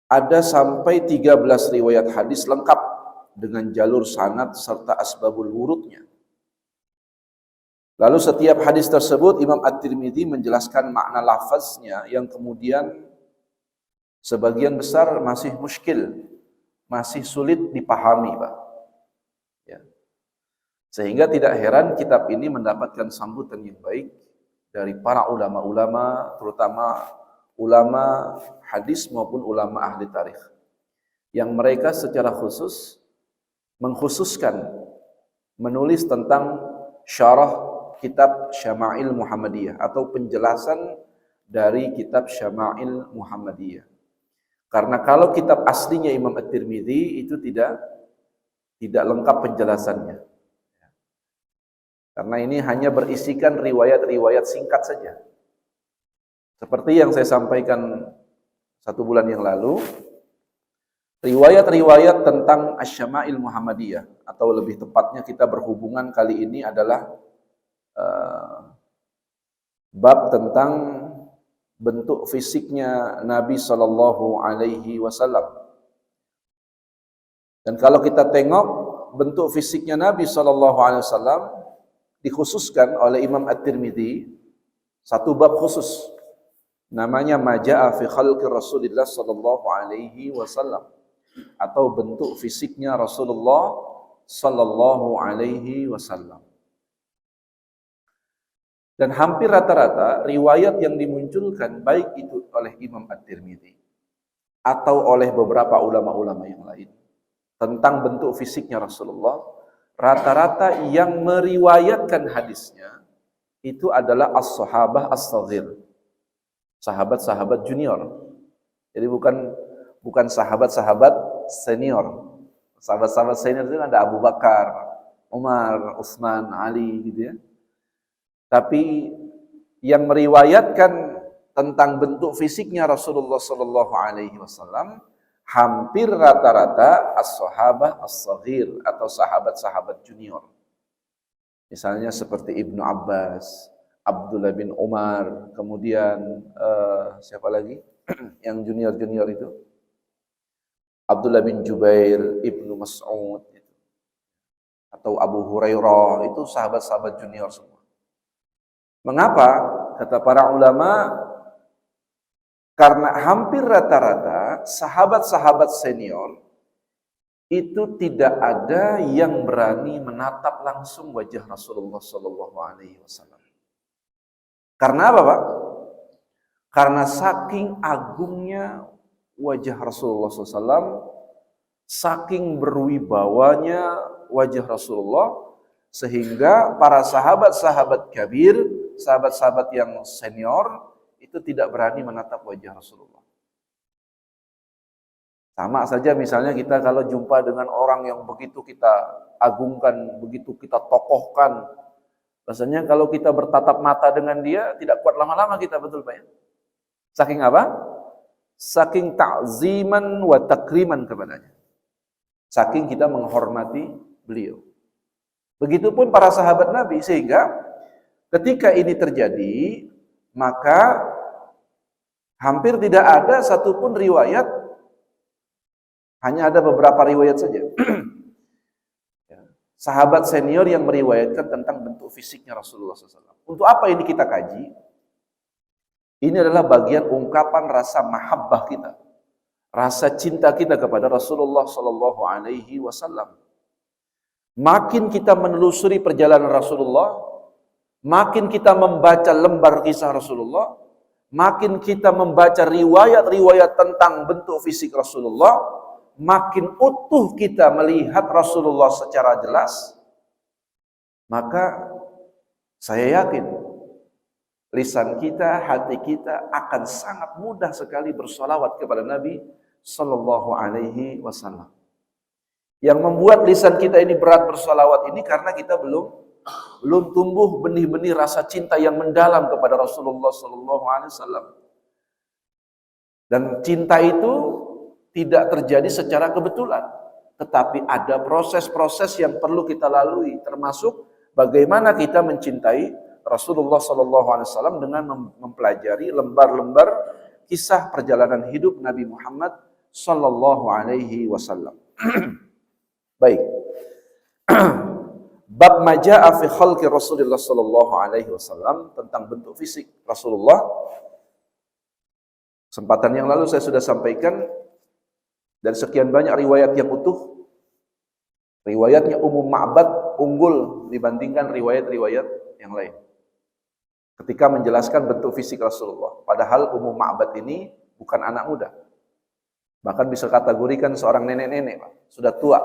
ada sampai 13 riwayat hadis lengkap dengan jalur sanad serta asbabul wurudnya. Lalu setiap hadis tersebut Imam At-Tirmidzi menjelaskan makna lafaznya yang kemudian sebagian besar masih muskil, masih sulit dipahami, Pak. Ya. Sehingga tidak heran kitab ini mendapatkan sambutan yang baik dari para ulama-ulama, terutama ulama hadis maupun ulama ahli tarikh, yang mereka secara khusus mengkhususkan menulis tentang syarah kitab Syama'il Muhammadiyah atau penjelasan dari kitab Syama'il Muhammadiyah. Karena kalau kitab aslinya Imam At-Tirmidzi itu tidak lengkap penjelasannya. Karena ini hanya berisikan riwayat-riwayat singkat saja. Seperti yang saya sampaikan 1 bulan yang lalu, riwayat-riwayat tentang Asy-Syama'il Muhammadiyah, atau lebih tepatnya kita berhubungan kali ini adalah bab tentang bentuk fisiknya Nabi Shallallahu Alaihi Wasallam. Dan kalau kita tengok bentuk fisiknya Nabi Shallallahu Alaihi Wasallam dikhususkan oleh Imam At-Tirmidzi satu bab khusus, namanya Maja'a fi khalqi Rasulillah Shallallahu Alaihi Wasallam, atau bentuk fisiknya Rasulullah Shallallahu Alaihi Wasallam. Dan hampir rata-rata riwayat yang dimunculkan baik itu oleh Imam At-Tirmidzi atau oleh beberapa ulama-ulama yang lain tentang bentuk fisiknya Rasulullah, rata-rata yang meriwayatkan hadisnya itu adalah as-sahabah as-saghir, sahabat-sahabat junior. Jadi bukan sahabat-sahabat senior. Sahabat-sahabat senior itu ada Abu Bakar, Umar, Utsman, Ali gitu ya. Tapi yang meriwayatkan tentang bentuk fisiknya Rasulullah Sallallahu Alaihi Wasallam hampir rata-rata as-sahabah as-saghir atau sahabat-sahabat junior. Misalnya seperti Ibnu Abbas, Abdullah bin Umar, kemudian siapa lagi yang junior-junior itu? Abdullah bin Jubair, Ibnu Mas'ud, atau Abu Hurairah, itu sahabat-sahabat junior semua. Mengapa? Kata para ulama, karena hampir rata-rata sahabat-sahabat senior itu tidak ada yang berani menatap langsung wajah Rasulullah Sallallahu Alaihi Wasallam. Karena apa, Pak? Karena saking agungnya wajah Rasulullah SAW, saking berwibawanya wajah Rasulullah, sehingga para sahabat-sahabat kabir, sahabat-sahabat yang senior itu tidak berani menatap wajah Rasulullah. Sama saja misalnya kita kalau jumpa dengan orang yang begitu kita agungkan, begitu kita tokohkan, rasanya kalau kita bertatap mata dengan dia tidak kuat lama-lama kita, betul Pak ya? Saking apa? Saking ta'ziman wa takriman kepadanya. Saking kita menghormati beliau. Begitupun para sahabat Nabi, sehingga ketika ini terjadi, maka hampir tidak ada satupun riwayat, hanya ada beberapa riwayat saja. Sahabat senior yang meriwayatkan tentang bentuk fisiknya Rasulullah SAW. Untuk apa ini kita kaji? Ini adalah bagian ungkapan rasa mahabbah kita, rasa cinta kita kepada Rasulullah SAW. Makin kita menelusuri perjalanan Rasulullah, makin kita membaca lembar kisah Rasulullah, makin kita membaca riwayat-riwayat tentang bentuk fisik Rasulullah, makin utuh kita melihat Rasulullah secara jelas, maka saya yakin lisan kita, hati kita akan sangat mudah sekali bersolawat kepada Nabi Sallallahu Alaihi Wasallam. Yang membuat lisan kita ini berat bersolawat ini karena kita belum tumbuh benih-benih rasa cinta yang mendalam kepada Rasulullah Sallallahu Alaihi Wasallam. Dan cinta itu tidak terjadi secara kebetulan, tetapi ada proses-proses yang perlu kita lalui, termasuk bagaimana kita mencintai Rasulullah Sallallahu Alaihi Wasallam dengan mempelajari lembar-lembar kisah perjalanan hidup Nabi Muhammad sallallahu alaihi wasallam. Baik. Bab majaa fi khalqi Rasulullah sallallahu alaihi wasallam, tentang bentuk fisik Rasulullah. Kesempatan yang lalu saya sudah sampaikan dari sekian banyak riwayat yang utuh, riwayatnya Ummu Ma'bad unggul dibandingkan riwayat-riwayat yang lain ketika menjelaskan bentuk fisik Rasulullah. Padahal Ummu Ma'bad ini bukan anak muda, bahkan bisa kategorikan seorang nenek-nenek, sudah tua.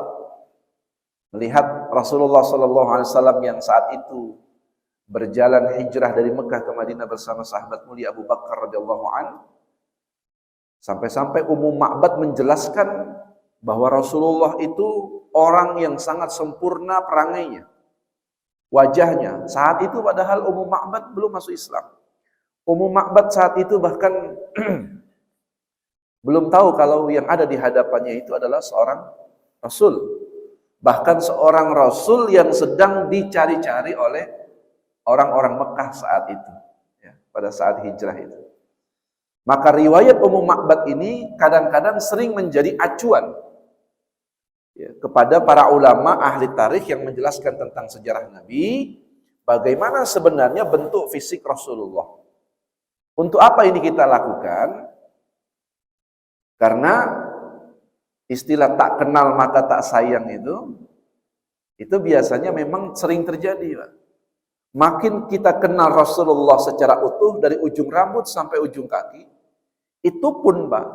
Melihat Rasulullah SAW yang saat itu berjalan hijrah dari Mekah ke Madinah bersama sahabat mulia Abu Bakar radhiyallahu an, sampai-sampai Ummu Ma'bad menjelaskan bahwa Rasulullah itu orang yang sangat sempurna perangainya, wajahnya. Saat itu padahal Ummu Ma'bad belum masuk Islam. Ummu Ma'bad saat itu bahkan belum tahu kalau yang ada di hadapannya itu adalah seorang Rasul. Bahkan seorang Rasul yang sedang dicari-cari oleh orang-orang Mekah saat itu, ya, pada saat hijrah itu. Maka riwayat Ummu Ma'bad ini kadang-kadang sering menjadi acuan, ya, kepada para ulama ahli tarikh yang menjelaskan tentang sejarah Nabi, bagaimana sebenarnya bentuk fisik Rasulullah. Untuk apa ini kita lakukan? Karena istilah tak kenal maka tak sayang itu biasanya memang sering terjadi, Pak. Makin kita kenal Rasulullah secara utuh dari ujung rambut sampai ujung kaki, itu pun, Pak,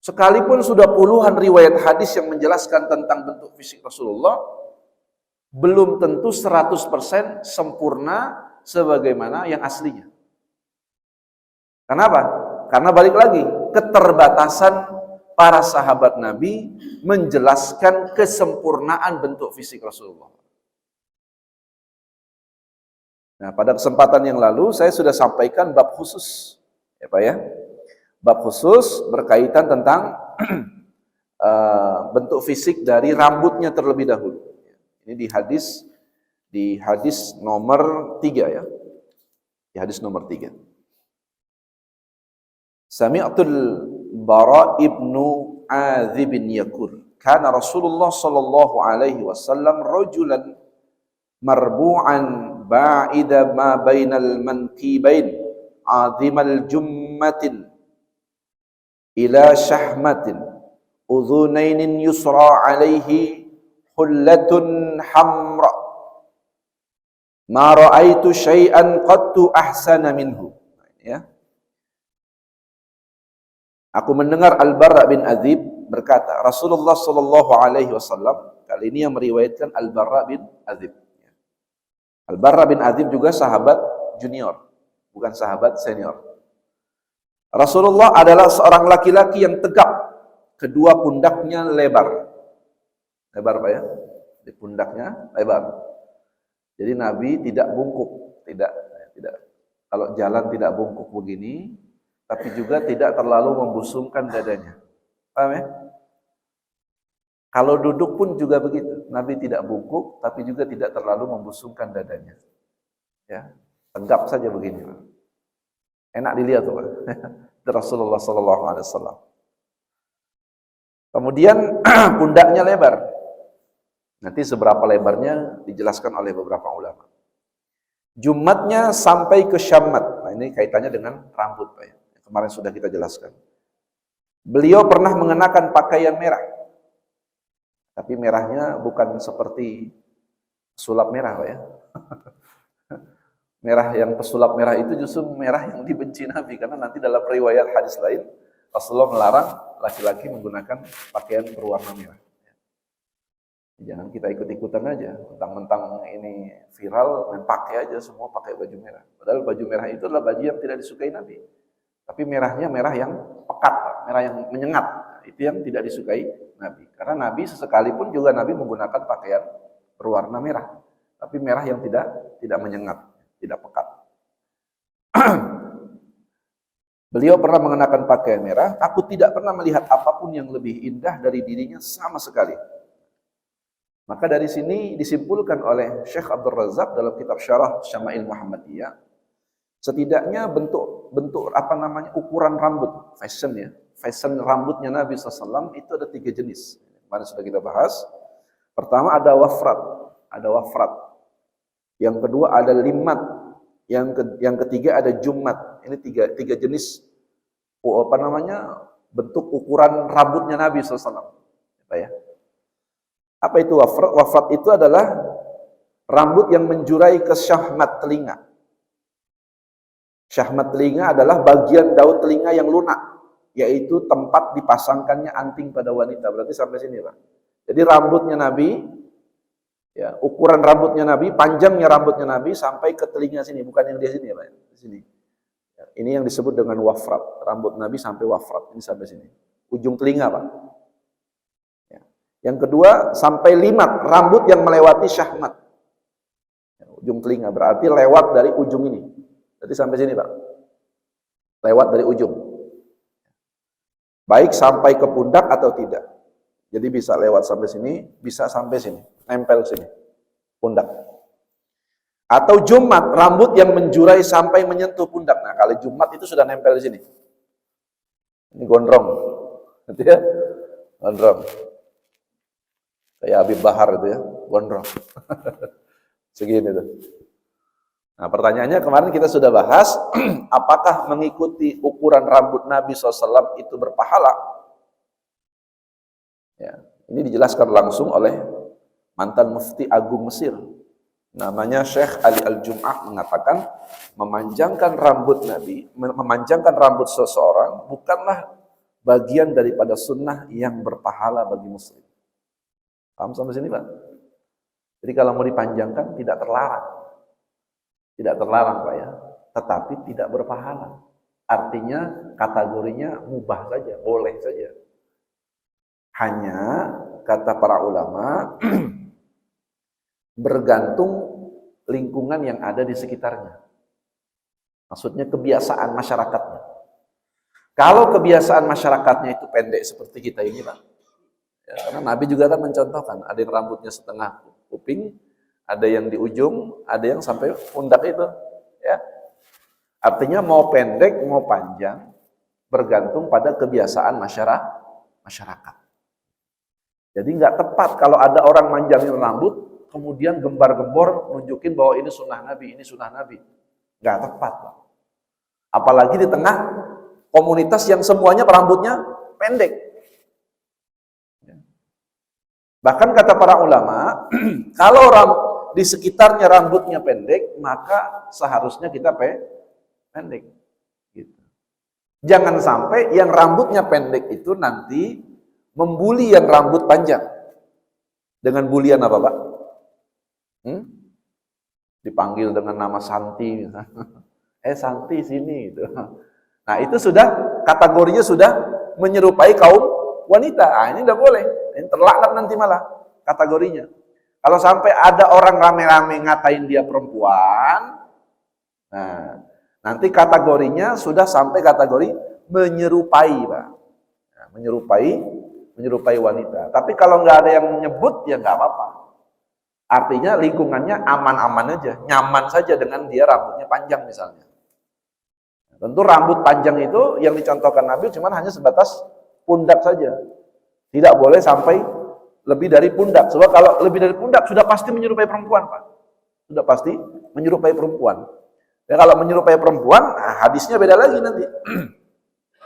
sekalipun sudah puluhan riwayat hadis yang menjelaskan tentang bentuk fisik Rasulullah, belum tentu 100% sempurna sebagaimana yang aslinya. Kenapa? Karena balik lagi, keterbatasan para sahabat Nabi menjelaskan kesempurnaan bentuk fisik Rasulullah. Nah, pada kesempatan yang lalu saya sudah sampaikan bab khusus, ya Pak ya. Bab khusus berkaitan tentang bentuk fisik dari rambutnya terlebih dahulu. Ini di hadis nomor 3 ya. Di hadis nomor 3. Sami'tul Bara ibnu Azib yaqul, kana Rasulullah sallallahu alaihi wasallam rajulan marbu'an ba'ida ma bainal mankibain, azimal jummatin ila shahmatin, udhunainin yusra alaihi hullatun hamra, ma ra'aitu syai'an qattu ahsana minhu. Ya. Aku mendengar Al-Barra bin Azib berkata, Rasulullah sallallahu alaihi wasallam, kali ini yang meriwayatkan Al-Barra bin Azib. Al-Barra bin Azib juga sahabat junior, bukan sahabat senior. Rasulullah adalah seorang laki-laki yang tegap, kedua pundaknya lebar. Lebar Pak ya? Di pundaknya lebar. Jadi Nabi tidak bungkuk, tidak. Kalau jalan tidak bungkuk begini, tapi juga tidak terlalu membusungkan dadanya. Paham ya? Kalau duduk pun juga begitu. Nabi tidak bungkuk, tapi juga tidak terlalu membusungkan dadanya. Ya, tegap saja begini. Enak dilihat tuh, Rasulullah sallallahu alaihi wasallam. Kemudian pundaknya lebar. Nanti seberapa lebarnya dijelaskan oleh beberapa ulama. Jumatnya sampai ke syammat. Nah, ini kaitannya dengan rambut, Pak ya. Kemarin sudah kita jelaskan. Beliau pernah mengenakan pakaian merah. Tapi merahnya bukan seperti pesulap merah, Pak ya. Merah yang pesulap merah itu justru merah yang dibenci Nabi. Karena nanti dalam riwayat hadis lain, Rasulullah melarang laki-laki menggunakan pakaian berwarna merah. Jangan kita ikut-ikutan aja. Mentang-mentang ini viral, main pakai aja semua pakai baju merah. Padahal baju merah itu adalah baju yang tidak disukai Nabi. Tapi merahnya merah yang pekat, merah yang menyengat. Itu yang tidak disukai Nabi. Karena Nabi sesekalipun juga Nabi menggunakan pakaian berwarna merah. Tapi merah yang tidak menyengat, tidak pekat. Beliau pernah mengenakan pakaian merah. Aku tidak pernah melihat apapun yang lebih indah dari dirinya sama sekali. Maka dari sini disimpulkan oleh Syekh Abdul Razak dalam kitab Syarah Syama'il Muhammadiyah. Setidaknya bentuk ukuran rambut, fashion rambutnya Nabi SAW itu ada 3 jenis. Kemarin sudah kita bahas. Pertama ada wafrat. Yang kedua ada limat. Yang ketiga ada jumat. Ini tiga jenis bentuk ukuran rambutnya Nabi SAW. Apa itu wafrat? Wafrat itu adalah rambut yang menjurai ke syahmat telinga. Syahmat telinga adalah bagian daun telinga yang lunak, yaitu tempat dipasangkannya anting pada wanita. Berarti sampai sini, Pak. Jadi rambutnya Nabi, ya, ukuran rambutnya Nabi, panjangnya rambutnya Nabi sampai ke telinga sini, bukan yang di sini, Pak. Di sini. Ya, ini yang disebut dengan wafrat. Rambut Nabi sampai wafrat, ini sampai sini. Ujung telinga, Pak. Ya. Yang kedua, sampai limat, rambut yang melewati syahmat. Ya, ujung telinga, berarti lewat dari ujung ini. Jadi sampai sini, Pak. Lewat dari ujung. Baik sampai ke pundak atau tidak. Jadi bisa lewat sampai sini, bisa sampai sini, nempel sini, pundak. Atau jumat, rambut yang menjurai sampai menyentuh pundak. Nah, kalau jumat itu sudah nempel di sini. Ini gondrong. Gitu ya. Gondrong. Kayak Habib Bahar itu ya, gondrong. Segini tuh. Nah, pertanyaannya kemarin kita sudah bahas, apakah mengikuti ukuran rambut Nabi SAW itu berpahala? Ya, ini dijelaskan langsung oleh mantan mufti agung Mesir. Namanya Syekh Ali Al-Jum'ah mengatakan, memanjangkan rambut Nabi, memanjangkan rambut seseorang bukanlah bagian daripada sunnah yang berpahala bagi muslim. Paham sampai sini, Pak? Jadi kalau mau dipanjangkan tidak terlarang. Tidak terlarang, Pak, ya, tetapi tidak berpahala. Artinya kategorinya mubah saja, boleh saja. Hanya kata para ulama bergantung lingkungan yang ada di sekitarnya. Maksudnya kebiasaan masyarakatnya. Kalau kebiasaan masyarakatnya itu pendek seperti kita ini, Pak. Ya, karena Nabi juga kan mencontohkan, ada yang rambutnya setengah kuping, ada yang di ujung, ada yang sampai pundak itu, ya. Artinya mau pendek, mau panjang, bergantung pada kebiasaan masyarakat. Jadi nggak tepat kalau ada orang manjangin rambut, kemudian gembar-gembor nunjukin bahwa ini sunnah Nabi, ini sunnah Nabi. Nggak tepat, Pak. Apalagi di tengah komunitas yang semuanya rambutnya pendek. Bahkan kata para ulama, kalau di sekitarnya rambutnya pendek, maka seharusnya kita pendek. Gitu. Jangan sampai yang rambutnya pendek itu nanti membuli yang rambut panjang. Dengan bulian apa, Pak? Dipanggil dengan nama Santi. Santi sini. Gitu. Nah, itu sudah, kategorinya sudah menyerupai kaum wanita. Ini tidak boleh. Ini terlaknat nanti malah kategorinya. Kalau sampai ada orang rame-rame ngatain dia perempuan, nah, nanti kategorinya sudah sampai kategori menyerupai, Pak. Nah, menyerupai wanita. Tapi kalau nggak ada yang menyebut, ya nggak apa-apa. Artinya lingkungannya aman-aman aja, nyaman saja dengan dia rambutnya panjang misalnya. Tentu rambut panjang itu yang dicontohkan Nabi cuma hanya sebatas pundak saja. Tidak boleh sampai lebih dari pundak. Sebab kalau lebih dari pundak sudah pasti menyerupai perempuan, Pak. Sudah pasti menyerupai perempuan. Ya, kalau menyerupai perempuan, nah, hadisnya beda lagi nanti.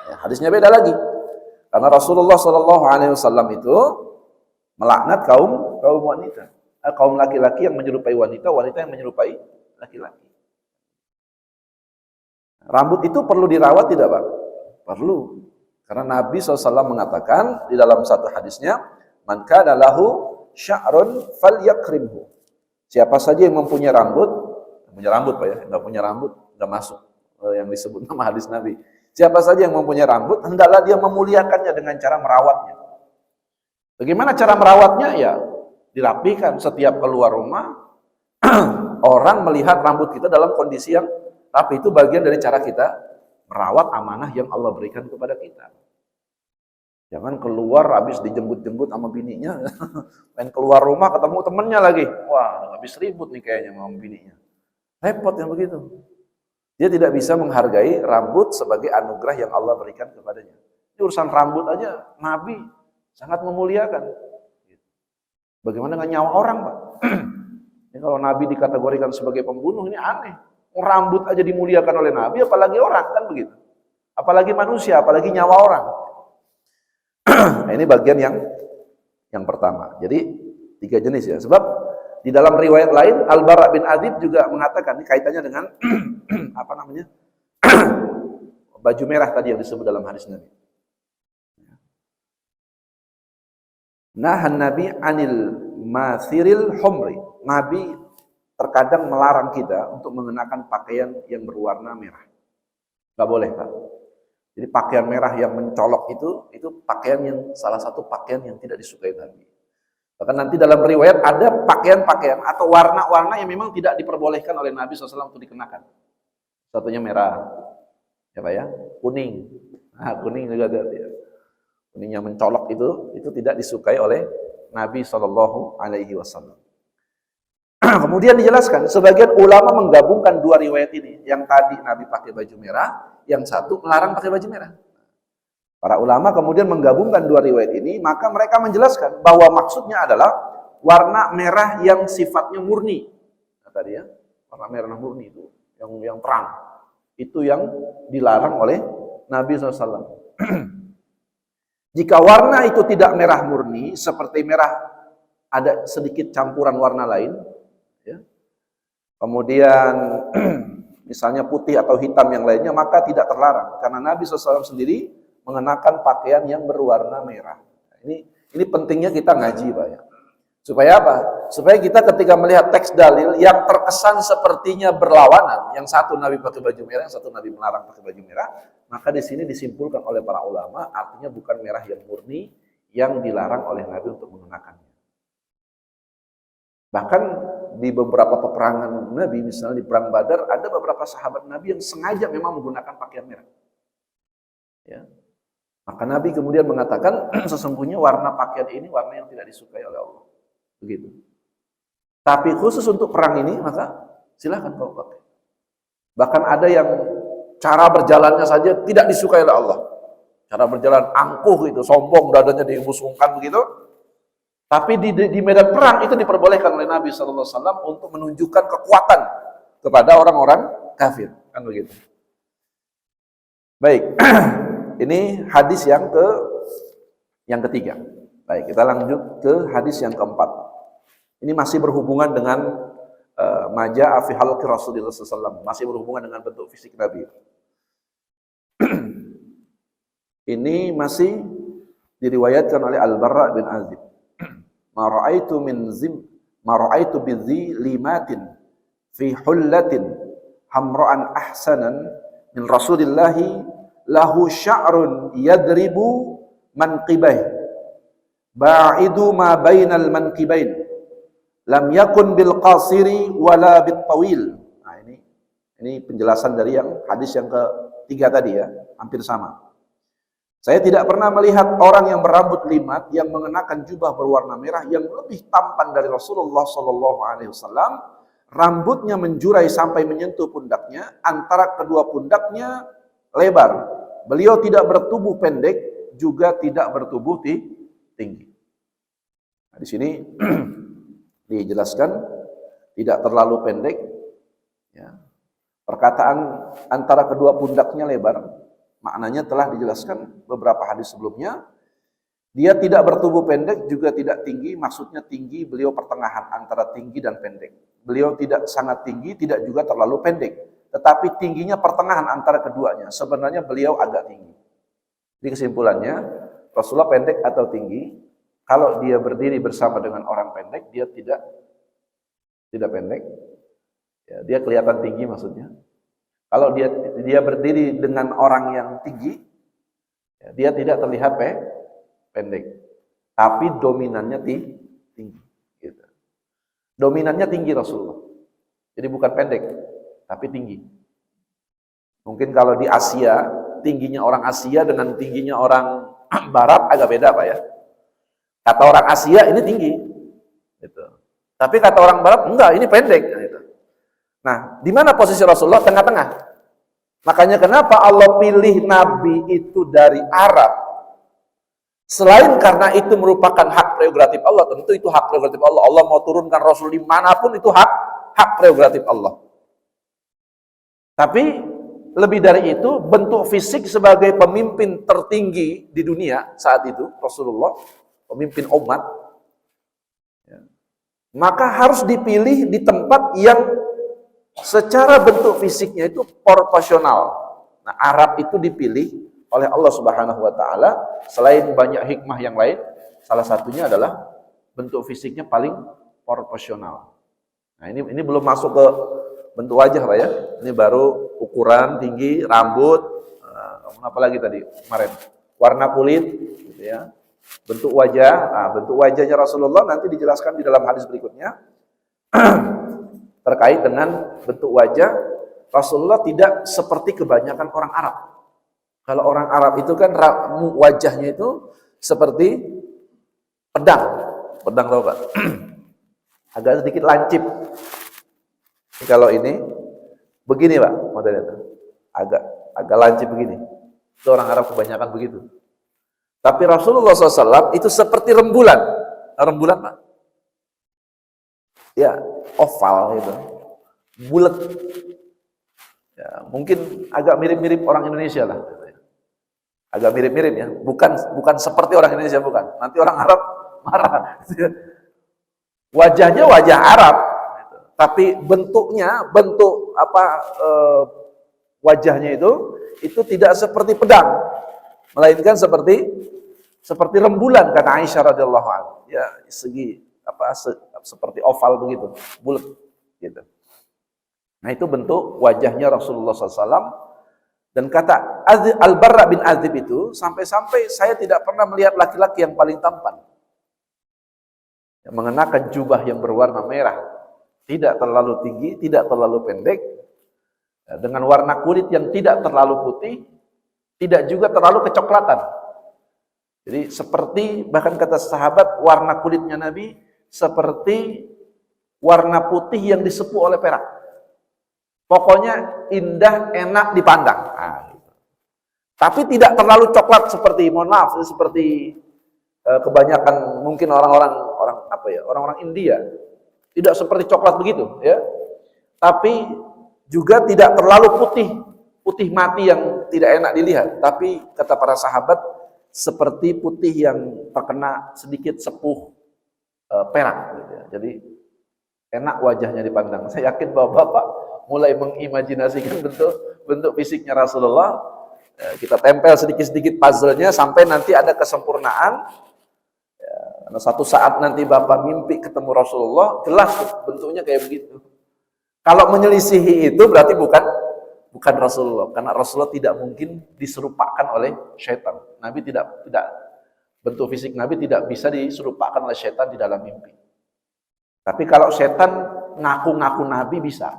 Ya, hadisnya beda lagi. Karena Rasulullah SAW itu melaknat kaum wanita, kaum laki-laki yang menyerupai wanita, wanita yang menyerupai laki-laki. Rambut itu perlu dirawat tidak, Pak? Perlu. Karena Nabi SAW mengatakan di dalam satu hadisnya, man kana lahu sya'run falyakrimhu. Siapa saja yang mempunyai rambut, Pak ya, enggak punya rambut enggak masuk yang disebut nama hadis Nabi. Siapa saja yang mempunyai rambut, hendaklah dia memuliakannya dengan cara merawatnya. Bagaimana cara merawatnya? Ya, dirapikan setiap keluar rumah. Orang melihat rambut kita dalam kondisi yang rapi, itu bagian dari cara kita merawat amanah yang Allah berikan kepada kita. Jangan keluar habis dijemput-jemput sama bininya, main keluar rumah ketemu temennya lagi. Wah, habis ribut nih kayaknya sama bininya. Repot yang begitu. Dia tidak bisa menghargai rambut sebagai anugerah yang Allah berikan kepadanya. Ini urusan rambut aja, Nabi sangat memuliakan. Bagaimana dengan nyawa orang, Pak? Ini kalau Nabi dikategorikan sebagai pembunuh, ini aneh. Rambut aja dimuliakan oleh Nabi, apalagi orang, kan begitu. Apalagi manusia, apalagi nyawa orang. Nah, ini bagian yang pertama. Jadi 3 jenis ya. Sebab di dalam riwayat lain Al-Bara bin Adzib juga mengatakan, ini kaitannya dengan apa namanya? Baju merah tadi yang disebut dalam hadis Nabi. Nahan Nabi anil mathiril humri. Nabi terkadang melarang kita untuk mengenakan pakaian yang berwarna merah. Gak boleh, Pak. Jadi pakaian merah yang mencolok itu pakaian yang salah satu pakaian yang tidak disukai Nabi. Bahkan nanti dalam riwayat ada pakaian-pakaian atau warna-warna yang memang tidak diperbolehkan oleh Nabi SAW untuk dikenakan. Satunya merah, ya Pak ya, kuning. Nah, kuning juga ada. Ya. Kuning yang mencolok itu tidak disukai oleh Nabi SAW. Kemudian dijelaskan, sebagian ulama menggabungkan 2 riwayat ini. Yang tadi Nabi pakai baju merah, yang satu melarang pakai baju merah. Para ulama kemudian menggabungkan 2 riwayat ini, maka mereka menjelaskan bahwa maksudnya adalah warna merah yang sifatnya murni. Nah, tadi ya, warna merah murni itu yang terang. Itu yang dilarang oleh Nabi SAW. Jika warna itu tidak merah murni, seperti merah ada sedikit campuran warna lain, ya. Kemudian misalnya putih atau hitam yang lainnya, maka tidak terlarang. Karena Nabi SAW sendiri mengenakan pakaian yang berwarna merah. Ini pentingnya kita ngaji, Pak ya. Supaya apa? Supaya kita ketika melihat teks dalil yang terkesan sepertinya berlawanan, yang satu Nabi pakai baju merah, yang satu Nabi melarang pakai baju merah, maka di sini disimpulkan oleh para ulama, artinya bukan merah yang murni yang dilarang oleh Nabi untuk mengenakannya. Bahkan di beberapa peperangan Nabi, misalnya di perang Badar, ada beberapa sahabat Nabi yang sengaja memang menggunakan pakaian merah. Ya. Maka Nabi kemudian mengatakan, sesungguhnya warna pakaian ini warna yang tidak disukai oleh Allah. Begitu. Tapi khusus untuk perang ini, maka silakan kau pakai. Bahkan ada yang cara berjalannya saja tidak disukai oleh Allah. Cara berjalan angkuh itu, sombong, dadanya dibusungkan begitu. Tapi di medan perang itu diperbolehkan oleh Nabi SAW untuk menunjukkan kekuatan kepada orang-orang kafir. Kan begitu. Baik. Ini hadis yang ketiga. Baik, kita lanjut ke hadis yang keempat. Ini masih berhubungan dengan maja'a fi halqi Rasulullah SAW. Masih berhubungan dengan bentuk fisik Nabi. Ini masih diriwayatkan oleh Al-Bara bin Adzib. Ma ra'aitu bidhi limatin fi hullatin hamra'an ahsanan min Rasulillahi lahu sya'run yadribu manqibah ba'idu ma bainal manqibain lam yakun bil qasiri wala bit tawil. Nah, ini penjelasan dari yang hadis yang ketiga tadi ya, hampir sama. Saya tidak pernah melihat orang yang berambut limat yang mengenakan jubah berwarna merah yang lebih tampan dari Rasulullah SAW. Rambutnya menjurai sampai menyentuh pundaknya, antara kedua pundaknya lebar. Beliau tidak bertubuh pendek, juga tidak bertubuh tinggi. Nah, di sini dijelaskan tidak terlalu pendek. Ya. Perkataan antara kedua pundaknya lebar, maknanya telah dijelaskan beberapa hadis sebelumnya. Dia tidak bertubuh pendek, juga tidak tinggi. Maksudnya tinggi, beliau pertengahan antara tinggi dan pendek. Beliau tidak sangat tinggi, tidak juga terlalu pendek. Tetapi tingginya pertengahan antara keduanya. Sebenarnya beliau agak tinggi. Jadi kesimpulannya, Rasulullah pendek atau tinggi, kalau dia berdiri bersama dengan orang pendek, dia tidak pendek. Ya, dia kelihatan tinggi maksudnya. Kalau dia berdiri dengan orang yang tinggi, ya, dia tidak terlihat pendek. Tapi dominannya tinggi. Gitu. Dominannya tinggi Rasulullah. Jadi bukan pendek, tapi tinggi. Mungkin kalau di Asia, tingginya orang Asia dengan tingginya orang Barat agak beda Pak ya. Kata orang Asia ini tinggi. Gitu. Tapi kata orang Barat, enggak, ini pendek. Gitu. Nah, di mana posisi Rasulullah? Tengah-tengah. Makanya kenapa Allah pilih Nabi itu dari Arab, Selain karena itu merupakan hak prerogatif Allah, tentu itu hak prerogatif Allah. Allah mau turunkan Rasul dimanapun itu hak prerogatif Allah. Tapi lebih dari itu, bentuk fisik sebagai pemimpin tertinggi di dunia saat itu, Rasulullah, pemimpin umat, ya, maka harus dipilih di tempat yang secara bentuk fisiknya itu proporsional. Nah, Arab itu dipilih oleh Allah Subhanahu wa taala selain banyak hikmah yang lain, salah satunya adalah bentuk fisiknya paling proporsional. Nah, ini belum masuk ke bentuk wajah, Pak ya. Ini baru ukuran, tinggi, rambut, apa lagi tadi kemarin? Warna kulit gitu ya. Bentuk wajah. Nah, bentuk wajahnya Rasulullah nanti dijelaskan di dalam hadis berikutnya. Terkait dengan bentuk wajah Rasulullah tidak seperti kebanyakan orang Arab. Kalau orang Arab itu kan wajahnya itu seperti pedang. Pedang tahu Pak? Agak sedikit lancip. Kalau ini begini Pak modelnya itu. Agak lancip begini. Itu orang Arab kebanyakan begitu. Tapi Rasulullah SAW itu seperti rembulan. Rembulan Pak? Ya, oval gitu. Bulat. Ya, mungkin agak mirip-mirip orang Indonesia lah. Agak mirip-mirip ya, bukan seperti orang Indonesia, bukan. Nanti orang Arab marah. Wajahnya wajah Arab, tapi bentuknya, wajahnya itu tidak seperti pedang, melainkan seperti rembulan kata Aisyah radhiyallahu anha. Ya, seperti oval begitu, bulat gitu. Nah, itu bentuk wajahnya Rasulullah SAW. Dan kata Al-Barra bin Azib itu, sampai-sampai saya tidak pernah melihat laki-laki yang paling tampan. Yang mengenakan jubah yang berwarna merah. Tidak terlalu tinggi, tidak terlalu pendek. Dengan warna kulit yang tidak terlalu putih, tidak juga terlalu kecoklatan. Jadi seperti, bahkan kata sahabat, warna kulitnya Nabi seperti warna putih yang disepuh oleh perak. Pokoknya indah, enak dipandang. Nah, gitu. Tapi tidak terlalu coklat seperti, mohon maaf, seperti kebanyakan mungkin orang-orang India. Tidak seperti coklat begitu, ya. Tapi juga tidak terlalu putih mati yang tidak enak dilihat. Tapi kata para sahabat seperti putih yang terkena sedikit sepuh perak. Gitu ya. Jadi enak wajahnya dipandang. Saya yakin bahwa Bapak mulai mengimajinasikan bentuk fisiknya Rasulullah, kita tempel sedikit-sedikit puzzle-nya sampai nanti ada kesempurnaan. Karena satu saat nanti Bapak mimpi ketemu Rasulullah, jelas bentuknya kayak begitu. Kalau menyelisihi itu berarti bukan Rasulullah, karena Rasulullah tidak mungkin diserupakan oleh syaitan. Nabi tidak bentuk fisik Nabi tidak bisa diserupakan oleh syaitan di dalam mimpi. Tapi kalau syaitan ngaku-ngaku Nabi bisa.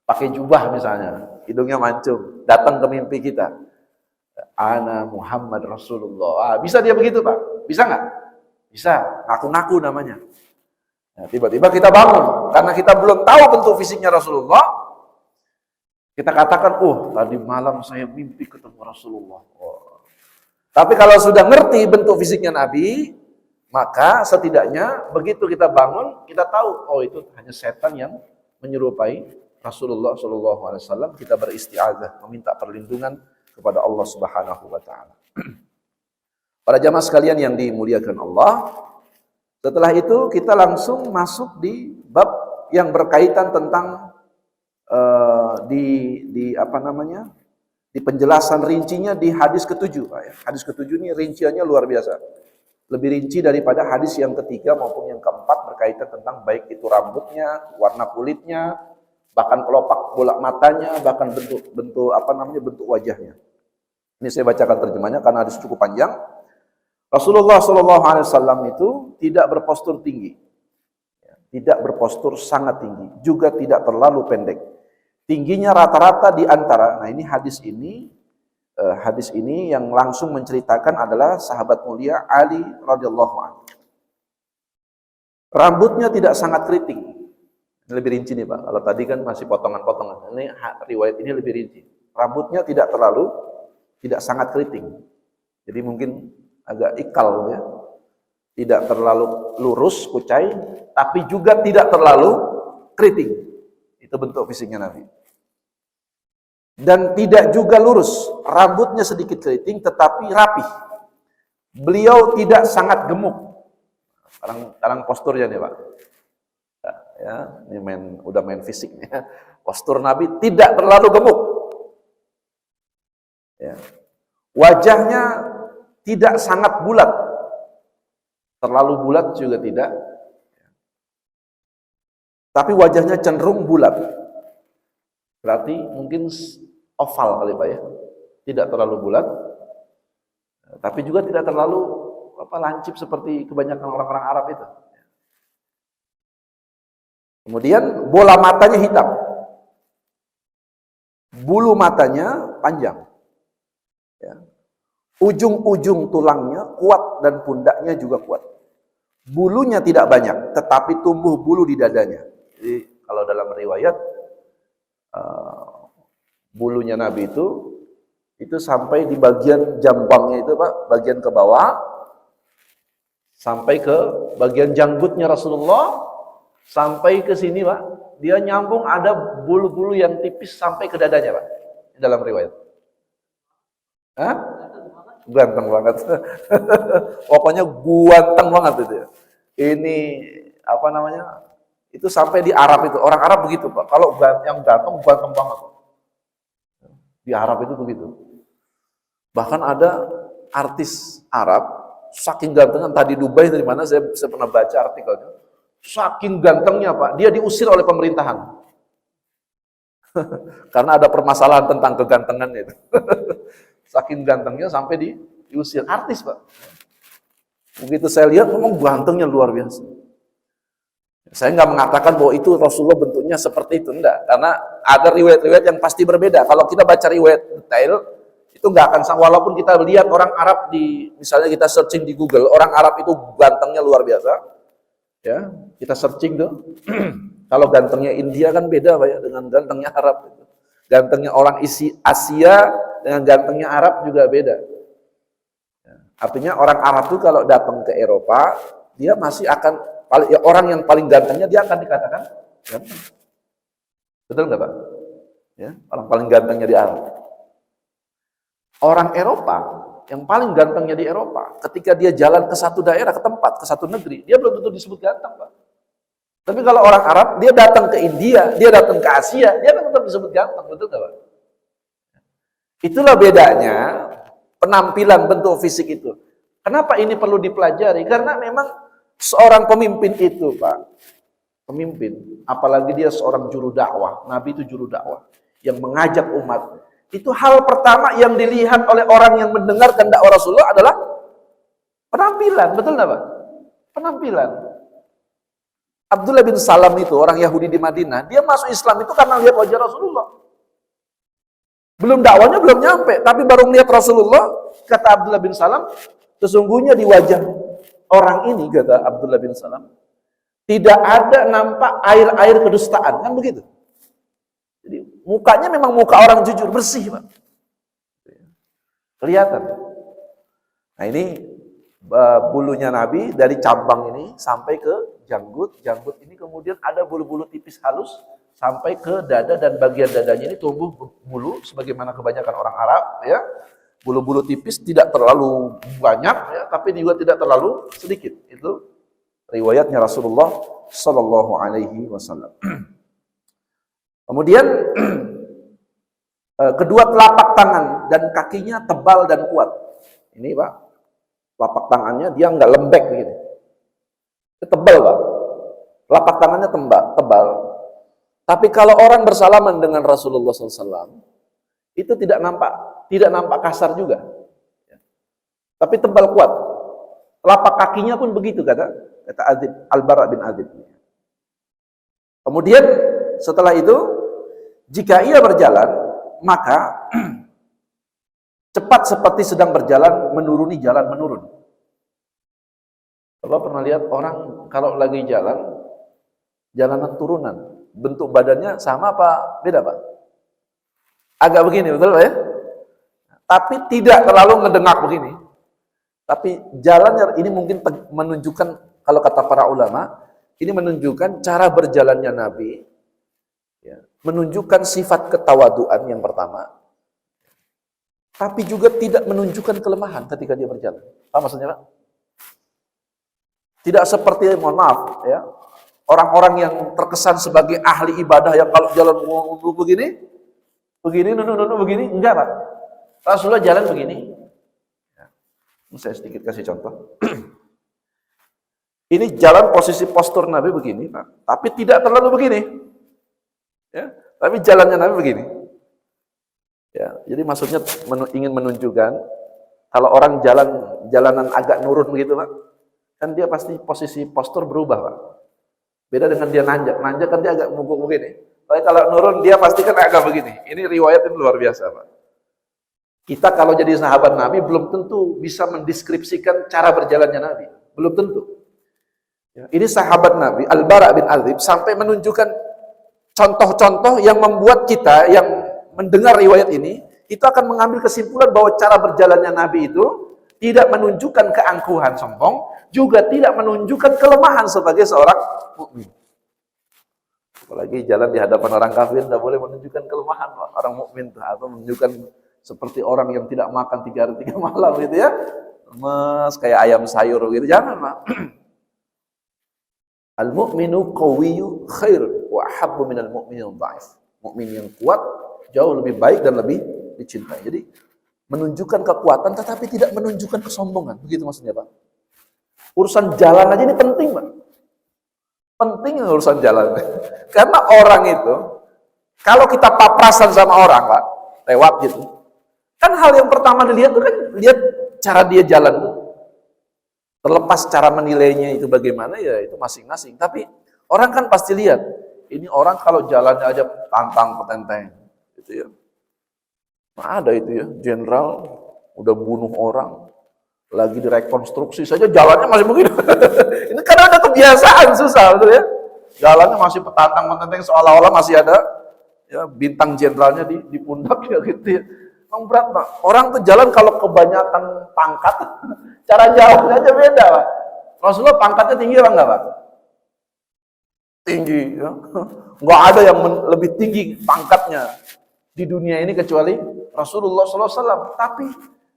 Pakai jubah misalnya, hidungnya mancung, datang ke mimpi kita. Ana Muhammad Rasulullah. Bisa dia begitu Pak? Bisa nggak? Bisa, ngaku-ngaku namanya. Nah, tiba-tiba kita bangun, karena kita belum tahu bentuk fisiknya Rasulullah. Kita katakan, tadi malam saya mimpi ketemu Rasulullah. Tapi kalau sudah ngerti bentuk fisiknya Nabi, maka setidaknya begitu kita bangun, kita tahu, itu hanya setan yang menyerupai Rasulullah SAW. Kita beristiazah, meminta perlindungan kepada Allah Subhanahu wa taala. Para jamaah sekalian yang dimuliakan Allah, setelah itu kita langsung masuk di bab yang berkaitan tentang di penjelasan rincinya di hadis ke-7, Pak ya. Hadis ke-7 ini rinciannya luar biasa. Lebih rinci daripada hadis yang ketiga maupun yang keempat berkaitan tentang baik itu rambutnya, warna kulitnya, bahkan kelopak bola matanya, bahkan bentuk wajahnya. Ini saya bacakan terjemahnya karena hadis cukup panjang. Rasulullah SAW itu tidak berpostur tinggi, tidak berpostur sangat tinggi, juga tidak terlalu pendek. Tingginya rata-rata di antara. Nah, ini hadis ini yang langsung menceritakan adalah sahabat mulia Ali radhiyallahu anhu. Rambutnya tidak sangat keriting. Lebih rinci nih Pak, kalau tadi kan masih potongan-potongan, ini riwayat ini lebih rinci. Rambutnya tidak sangat keriting, jadi mungkin agak ikal ya. Tidak terlalu lurus, kucai, tapi juga tidak terlalu keriting. Itu bentuk fisiknya Nabi. Dan tidak juga lurus, rambutnya sedikit keriting tetapi rapih. Beliau tidak sangat gemuk. Sekarang posturnya nih Pak. Ya, ini udah main fisiknya. Postur Nabi tidak terlalu gemuk. Ya. Wajahnya tidak sangat bulat. Terlalu bulat juga tidak. Tapi wajahnya cenderung bulat. Berarti mungkin oval kali Pak ya. Tidak terlalu bulat. Tapi juga tidak terlalu lancip seperti kebanyakan orang-orang Arab itu. Kemudian bola matanya hitam. Bulu matanya panjang. Ya. Ujung-ujung tulangnya kuat dan pundaknya juga kuat. Bulunya tidak banyak, tetapi tumbuh bulu di dadanya. Jadi kalau dalam riwayat bulunya Nabi itu sampai di bagian jambangnya itu Pak, bagian ke bawah, sampai ke bagian janggutnya Rasulullah, sampai ke sini Pak, dia nyambung ada bulu-bulu yang tipis sampai ke dadanya Pak, dalam riwayat. Hah? Ganteng banget. Pokoknya ganteng banget itu ya. Ini apa namanya? Itu sampai di Arab itu. Orang Arab begitu Pak. Kalau yang ganteng banget. Di Arab itu begitu. Bahkan ada artis Arab saking gantengnya, tadi Dubai dari mana saya pernah baca artikelnya. Saking gantengnya Pak, dia diusir oleh pemerintahan. Karena ada permasalahan tentang kegantengannya itu. Saking gantengnya sampai diusir. Artis Pak. Begitu saya lihat memang gantengnya luar biasa. Saya nggak mengatakan bahwa itu Rasulullah bentuknya seperti itu, enggak. Karena ada riwayat-riwayat yang pasti berbeda. Kalau kita baca riwayat detail, itu nggak akan sama. Walaupun kita lihat orang Arab misalnya kita searching di Google, orang Arab itu gantengnya luar biasa. Ya, kita searching tuh. Kalau gantengnya India kan beda Pak ya, dengan gantengnya Arab. Gantengnya orang Asia dengan gantengnya Arab juga beda. Artinya orang Arab itu kalau datang ke Eropa, dia masih akan orang yang paling gantengnya dia akan dikatakan ganteng. Betul nggak Pak? Ya, orang paling gantengnya di Arab. Orang Eropa yang paling gantengnya di Eropa, ketika dia jalan ke satu daerah, ke tempat, ke satu negeri, dia belum tentu disebut ganteng Pak. Tapi kalau orang Arab, dia datang ke India, dia datang ke Asia, dia kan tetap disebut ganteng, betul nggak Pak? Itulah bedanya penampilan bentuk fisik itu. Kenapa ini perlu dipelajari? Karena memang seorang pemimpin itu Pak, pemimpin, apalagi dia seorang juru dakwah, Nabi itu juru dakwah, yang mengajak umat, itu hal pertama yang dilihat oleh orang yang mendengarkan dakwah Rasulullah adalah penampilan, betul nggak Pak? Penampilan. Abdullah bin Salam itu orang Yahudi di Madinah, dia masuk Islam itu karena lihat wajah Rasulullah. Belum dakwanya belum nyampe, tapi baru melihat Rasulullah, kata Abdullah bin Salam, sesungguhnya di wajah orang ini, kata Abdullah bin Salam, tidak ada nampak air-air kedustaan, kan begitu. Jadi mukanya memang muka orang jujur, bersih Pak. Kelihatan. Nah ini bulunya Nabi dari cabang ini sampai ke janggut ini kemudian ada bulu-bulu tipis halus sampai ke dada, dan bagian dadanya ini tumbuh bulu sebagaimana kebanyakan orang Arab ya. Bulu-bulu tipis, tidak terlalu banyak ya, tapi juga tidak terlalu sedikit. Itu riwayatnya Rasulullah sallallahu alaihi wasallam. Kemudian kedua telapak tangan dan kakinya tebal dan kuat. Ini Pak, telapak tangannya dia nggak lembek begini. Itu tebal Pak. Telapak tangannya tebal. Tapi kalau orang bersalaman dengan Rasulullah SAW, itu tidak nampak kasar juga. Tapi tebal kuat. Telapak kakinya pun begitu kata Al-Bara bin Azib. Kemudian setelah itu, jika ia berjalan, maka cepat seperti sedang berjalan menuruni jalan menurun. Bapak pernah lihat orang kalau lagi jalanan turunan, bentuk badannya sama apa beda Pak? Agak begini, betul Pak ya? Tapi tidak terlalu ngedengak begini. Tapi jalannya ini mungkin menunjukkan, kalau kata para ulama, ini menunjukkan cara berjalannya Nabi, ya, menunjukkan sifat ketawaduan yang pertama, tapi juga tidak menunjukkan kelemahan ketika dia berjalan. Apa maksudnya, Pak? Tidak seperti, mohon maaf, ya, orang-orang yang terkesan sebagai ahli ibadah yang kalau jalan begini, begini, enggak, Pak. Rasulullah jalan begini. Saya sedikit kasih contoh. Ini jalan posisi postur Nabi begini, Pak. Tapi tidak terlalu begini. Ya, tapi jalannya Nabi begini. Ya, jadi maksudnya ingin menunjukkan kalau orang jalanan agak nurun begitu, Pak, kan dia pasti posisi postur berubah, Pak. Beda dengan dia nanjak. Nanjak kan dia agak mungkuk begini. Tapi kalau nurun dia pasti kan agak begini. Ini riwayat ini luar biasa, Pak. Kita kalau jadi sahabat Nabi belum tentu bisa mendeskripsikan cara berjalannya Nabi. Belum tentu. Ya, ini sahabat Nabi, Al-Bara' bin Azib, sampai menunjukkan contoh-contoh yang membuat kita yang mendengar riwayat ini, itu akan mengambil kesimpulan bahwa cara berjalannya Nabi itu tidak menunjukkan keangkuhan sombong, juga tidak menunjukkan kelemahan sebagai seorang mukmin. Apalagi jalan di hadapan orang kafir, tidak boleh menunjukkan kelemahan orang mukmin, atau menunjukkan seperti orang yang tidak makan 3 hari 3 malam gitu ya. Lemes kayak ayam sayur gitu. Jangan, Pak. Al-mu'minu qawiyyu khair wa ahabbu minal mu'minil dha'if. Mukmin yang kuat jauh lebih baik dan lebih dicintai. Jadi menunjukkan kekuatan tetapi tidak menunjukkan kesombongan. Begitu maksudnya, Pak. Urusan jalan aja ini penting, Pak. Penting urusan jalan. Karena orang itu kalau kita papasan sama orang, Pak, lewat gitu. Kan hal yang pertama dilihat itu kan lihat cara dia jalan. Terlepas cara menilainya itu bagaimana, ya itu masing-masing. Tapi orang kan pasti lihat, ini orang kalau jalannya aja tantang petenteng, gitu ya. Nah, ada itu ya, jenderal udah bunuh orang, lagi direkonstruksi saja jalannya masih begini. Ini karena ada kebiasaan susah, betul ya. Jalannya masih petantang petenteng seolah-olah masih ada ya bintang jenderalnya di pundak ya gitu ya. Emang berat, Pak. Orang tuh jalan kalau kebanyakan pangkat, cara jalannya aja beda, Pak. Rasulullah pangkatnya tinggi apa enggak, Pak? Tinggi, ya. Enggak ada yang lebih tinggi pangkatnya di dunia ini kecuali Rasulullah SAW. Tapi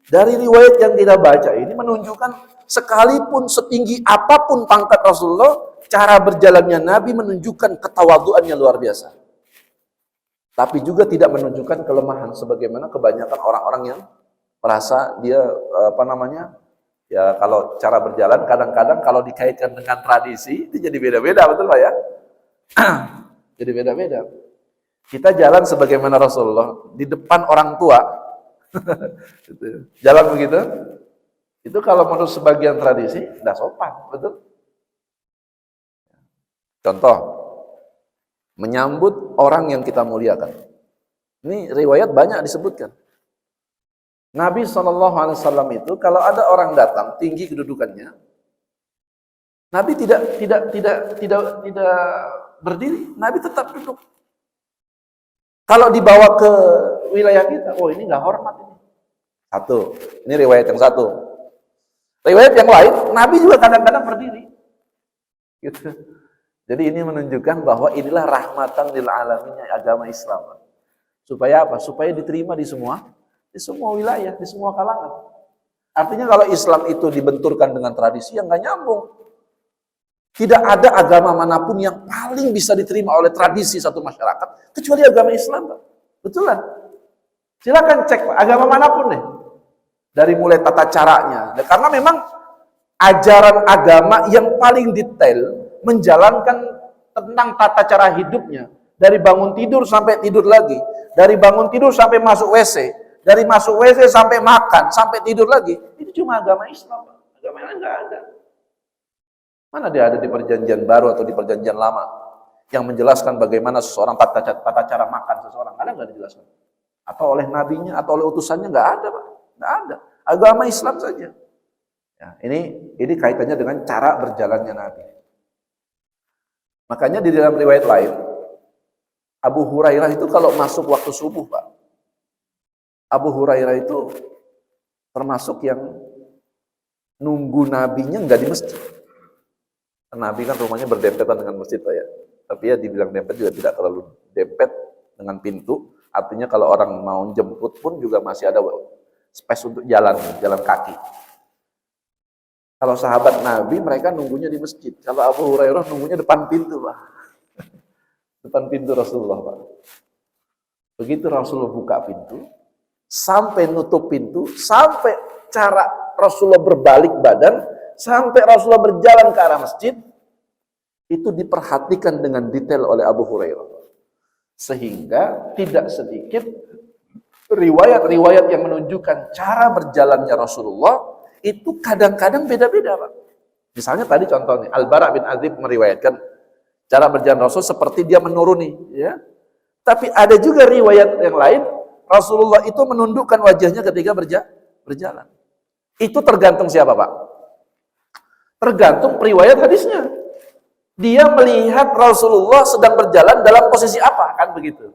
dari riwayat yang kita baca ini menunjukkan sekalipun setinggi apapun pangkat Rasulullah, cara berjalannya Nabi menunjukkan ketawaduannya luar biasa. Tapi juga tidak menunjukkan kelemahan sebagaimana kebanyakan orang-orang yang merasa dia ya kalau cara berjalan kadang-kadang kalau dikaitkan dengan tradisi itu jadi beda-beda, betul Pak ya? Jadi beda-beda. Kita jalan sebagaimana Rasulullah di depan orang tua. Jalan begitu. Itu kalau menurut sebagian tradisi tidak sopan, betul? Contoh, menyambut orang yang kita muliakan. Ini riwayat banyak disebutkan. Nabi SAW itu kalau ada orang datang tinggi kedudukannya, Nabi tidak berdiri, Nabi tetap duduk. Kalau dibawa ke wilayah kita, oh ini nggak hormat ini. Satu, ini riwayat yang satu. Riwayat yang lain, Nabi juga kadang-kadang berdiri. Gitu. Jadi ini menunjukkan bahwa inilah rahmatan lil alamin agama Islam. Supaya apa? Supaya diterima di semua wilayah, di semua kalangan. Artinya kalau Islam itu dibenturkan dengan tradisi yang nggak nyambung. Tidak ada agama manapun yang paling bisa diterima oleh tradisi satu masyarakat kecuali agama Islam, Pak. Betul lah. Silakan cek, Pak, agama manapun deh. Dari mulai tata caranya. Nah, karena memang ajaran agama yang paling detail menjalankan tentang tata cara hidupnya. Dari bangun tidur sampai tidur lagi. Dari bangun tidur sampai masuk WC. Dari masuk WC sampai makan, sampai tidur lagi. Itu cuma agama Islam, Pak. Agama lain nggak ada. Mana dia ada di perjanjian baru atau di perjanjian lama yang menjelaskan bagaimana seseorang tata cara makan seseorang? Ada nggak dijelaskan? Atau oleh nabinya atau oleh utusannya? Nggak ada, Pak. Nggak ada. Agama Islam saja. Ya, ini kaitannya dengan cara berjalannya Nabi. Makanya di dalam riwayat lain, Abu Hurairah itu kalau masuk waktu subuh, Pak, Abu Hurairah itu termasuk yang nunggu nabinya nggak di masjid. Nabi kan rumahnya berdempetan dengan masjid Pak ya. Tapi ya dibilang dempet juga tidak terlalu dempet dengan pintu. Artinya kalau orang mau jemput pun juga masih ada space untuk jalan kaki. Kalau sahabat Nabi mereka nunggunya di masjid. Kalau Abu Hurairah nunggunya depan pintu Pak. Depan pintu Rasulullah Pak. Begitu Rasulullah buka pintu, sampai nutup pintu, sampai cara Rasulullah berbalik badan, sampai Rasulullah berjalan ke arah masjid, itu diperhatikan dengan detail oleh Abu Hurairah. Sehingga tidak sedikit riwayat-riwayat yang menunjukkan cara berjalannya Rasulullah itu kadang-kadang beda-beda Pak. Misalnya tadi contohnya, Al-Bara bin Azib meriwayatkan cara berjalan Rasul seperti dia menuruni, ya. Tapi ada juga riwayat yang lain, Rasulullah itu menundukkan wajahnya ketika berjalan. Itu tergantung siapa Pak? Tergantung riwayat hadisnya. Dia melihat Rasulullah sedang berjalan dalam posisi apa, kan begitu.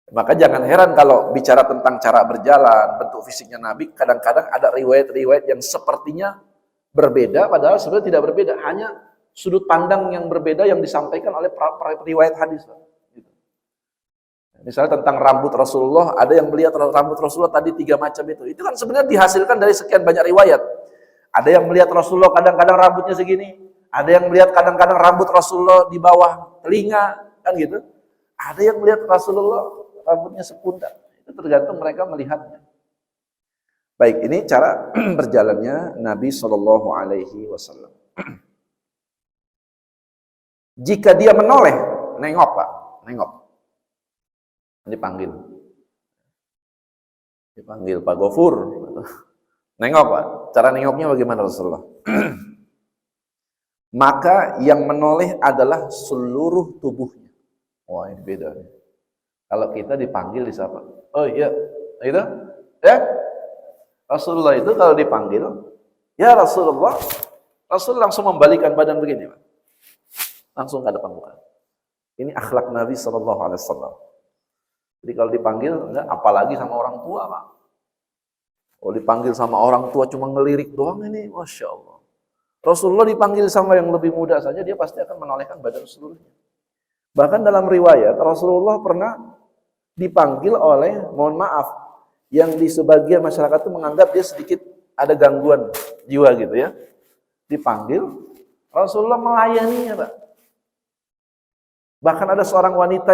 Maka jangan heran kalau bicara tentang cara berjalan, bentuk fisiknya Nabi, kadang-kadang ada riwayat-riwayat yang sepertinya berbeda, padahal sebenarnya tidak berbeda. Hanya sudut pandang yang berbeda yang disampaikan oleh riwayat hadis. Misalnya tentang rambut Rasulullah, ada yang melihat rambut Rasulullah tadi 3 macam itu. Itu kan sebenarnya dihasilkan dari sekian banyak riwayat. Ada yang melihat Rasulullah kadang-kadang rambutnya segini, ada yang melihat kadang-kadang rambut Rasulullah di bawah telinga, kan gitu. Ada yang melihat Rasulullah rambutnya sepundak. Itu tergantung mereka melihatnya. Baik, ini cara berjalannya Nabi Shallallahu Alaihi Wasallam. Jika dia menoleh, nengok Pak, nengok. Dipanggil Pak Gofur, nengok Pak. Cara nengoknya bagaimana Rasulullah? Maka yang menoleh adalah seluruh tubuhnya. Wah, ini beda. Kalau kita dipanggil disapa, oh iya, itu, ya. Rasulullah itu kalau dipanggil, ya Rasulullah, Rasul langsung membalikan badan begini Pak. Langsung ke depan muka. Ini akhlak Nabi Sallallahu Alaihi Wasallam. Jadi kalau dipanggil, enggak, apalagi sama orang tua Pak. Kalau dipanggil sama orang tua cuma ngelirik doang ini, Masya Allah. Rasulullah dipanggil sama yang lebih muda saja, dia pasti akan menolehkan badan seluruhnya. Bahkan dalam riwayat, Rasulullah pernah dipanggil oleh, mohon maaf, yang di sebagian masyarakat itu menganggap dia sedikit ada gangguan jiwa gitu ya. Dipanggil, Rasulullah melayaninya Pak. Bahkan ada seorang wanita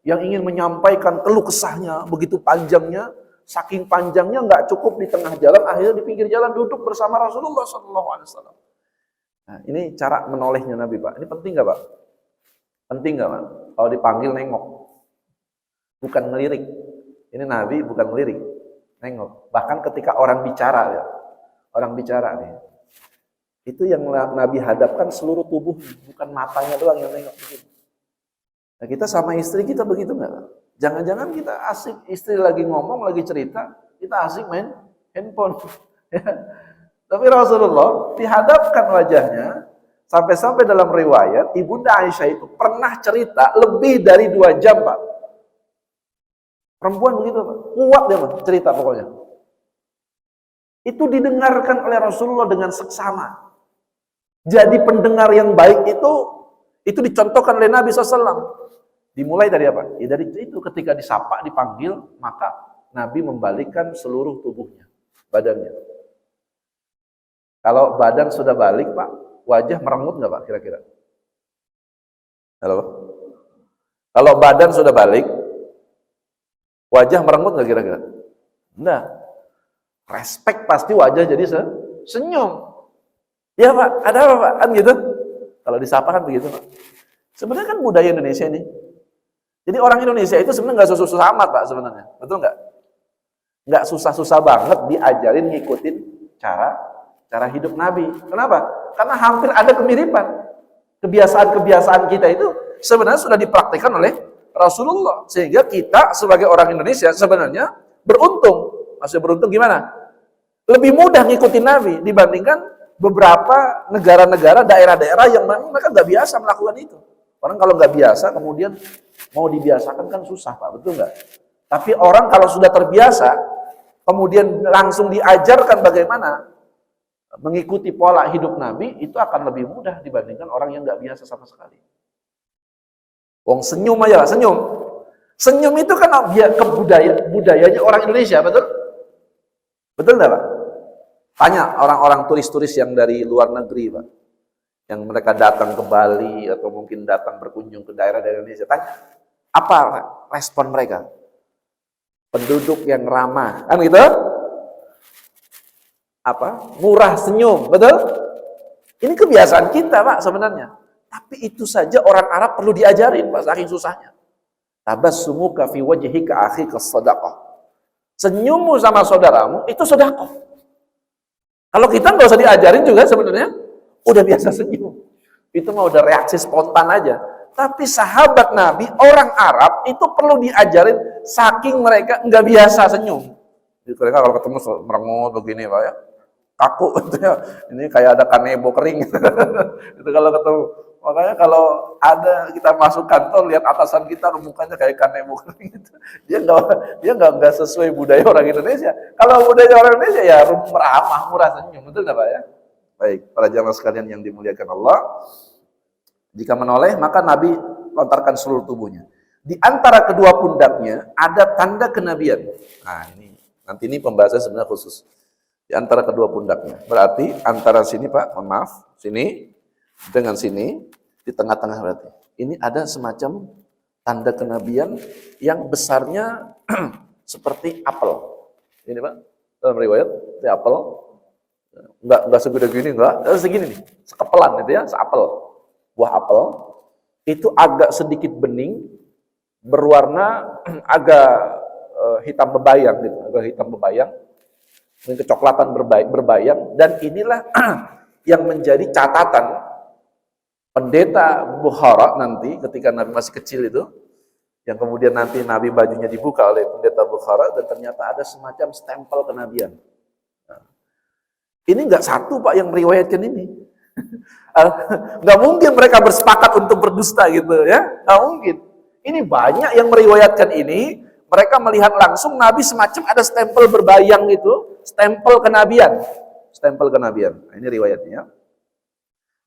yang ingin menyampaikan keluh kesahnya, begitu panjangnya, saking panjangnya nggak cukup di tengah jalan, akhirnya di pinggir jalan duduk bersama Rasulullah SAW. Nah, ini cara menolehnya Nabi Pak. Ini penting nggak Pak? Penting nggak Pak? Kalau dipanggil nengok, bukan ngelirik. Ini Nabi bukan ngelirik, nengok. Bahkan ketika orang bicara ya, orang bicara nih, itu yang Nabi hadapkan seluruh tubuhnya, bukan matanya doang yang nengok begitu. Nah, kita sama istri kita begitu nggak? Jangan-jangan kita asik, istri lagi ngomong, lagi cerita, kita asik main handphone. Tapi Rasulullah dihadapkan wajahnya, sampai-sampai dalam riwayat, Ibunda Aisyah itu pernah cerita lebih dari 2 jam Pak. Perempuan begitu Pak, kuat dia Pak, cerita pokoknya. Itu didengarkan oleh Rasulullah dengan seksama. Jadi pendengar yang baik itu dicontohkan oleh Nabi SAW. Dimulai dari apa? Ya dari itu ketika disapa, dipanggil, maka Nabi membalikkan seluruh tubuhnya, badannya. Kalau badan sudah balik Pak, wajah merengut nggak Pak kira-kira? Halo? Kalau badan sudah balik, wajah merengut nggak kira-kira? Enggak. Respect pasti wajah jadi senyum. Ya Pak, ada apa Pak? Kan gitu. Kalau disapa kan begitu Pak. Sebenarnya kan budaya Indonesia ini. Jadi orang Indonesia itu sebenarnya nggak susah-susah amat Pak sebenarnya. Betul nggak? Nggak susah-susah banget diajarin ngikutin cara hidup Nabi. Kenapa? Karena hampir ada kemiripan. Kebiasaan-kebiasaan kita itu sebenarnya sudah dipraktikkan oleh Rasulullah. Sehingga kita sebagai orang Indonesia sebenarnya beruntung. Maksudnya beruntung gimana? Lebih mudah ngikutin Nabi dibandingkan beberapa negara-negara, daerah-daerah yang mereka nggak biasa melakukan itu. Orang kalau nggak biasa, kemudian mau dibiasakan kan susah Pak, betul nggak? Tapi orang kalau sudah terbiasa, kemudian langsung diajarkan bagaimana mengikuti pola hidup Nabi itu akan lebih mudah dibandingkan orang yang nggak biasa sama sekali. Wong senyum aja, senyum. Senyum itu kan budayanya orang Indonesia, betul? Betul nggak, Pak? Tanya orang-orang turis-turis yang dari luar negeri, Pak. Yang mereka datang ke Bali atau mungkin datang berkunjung ke daerah dari Indonesia. Tanya, apa respon mereka? Penduduk yang ramah, kan gitu? Apa? Murah senyum, betul? Ini kebiasaan kita, Pak, sebenarnya. Tapi itu saja orang Arab perlu diajarin, Pak, saking susahnya. Tabassumuka fi wajhika akhika shadaqah. Senyummu sama saudaramu itu sedekah. Kalau kita nggak usah diajarin juga sebenarnya udah biasa senyum. Itu mah udah reaksi spontan aja. Tapi sahabat Nabi, orang Arab itu perlu diajarin saking mereka nggak biasa senyum. Jadi mereka kalau ketemu merengut begini, Pak, ya. Kaku gitu ya. Ini kayak ada kanebo kering. Itu kalau ketemu. Makanya kalau ada kita masuk kantor lihat atasan kita mukanya kayak kanebo kering gitu. Dia nggak sesuai budaya orang Indonesia. Kalau budaya orang Indonesia ya ramah, murah senyum, betul nggak, Pak, ya? Baik, para jamaah sekalian yang dimuliakan Allah. Jika menoleh maka Nabi lontarkan seluruh tubuhnya. Di antara kedua pundaknya ada tanda kenabian. Nah, nanti ini pembahasan sebenarnya khusus. Di antara kedua pundaknya. Berarti antara sini, Pak, maaf, sini dengan sini, di tengah-tengah berarti. Ini ada semacam tanda kenabian yang besarnya seperti apel. Ini, Pak, dalam riwayat, seperti apel. Enggak segede gini, enggak. Segini nih, sekepelan gitu ya, seapel. Buah apel itu agak sedikit bening, berwarna agak hitam bebayang gitu, agak hitam bebayang, dengan kecoklatan berbayang, dan inilah yang menjadi catatan pendeta Bukhara nanti ketika Nabi masih kecil itu, yang kemudian nanti Nabi bajunya dibuka oleh pendeta Bukhara dan ternyata ada semacam stempel kenabian. Nah, ini enggak satu, Pak, yang meriwayatkan ini. Nggak mungkin mereka bersepakat untuk berdusta gitu ya, nggak mungkin. Ini banyak yang meriwayatkan ini. Mereka melihat langsung Nabi semacam ada stempel berbayang gitu, stempel kenabian, stempel kenabian. Nah, ini riwayatnya.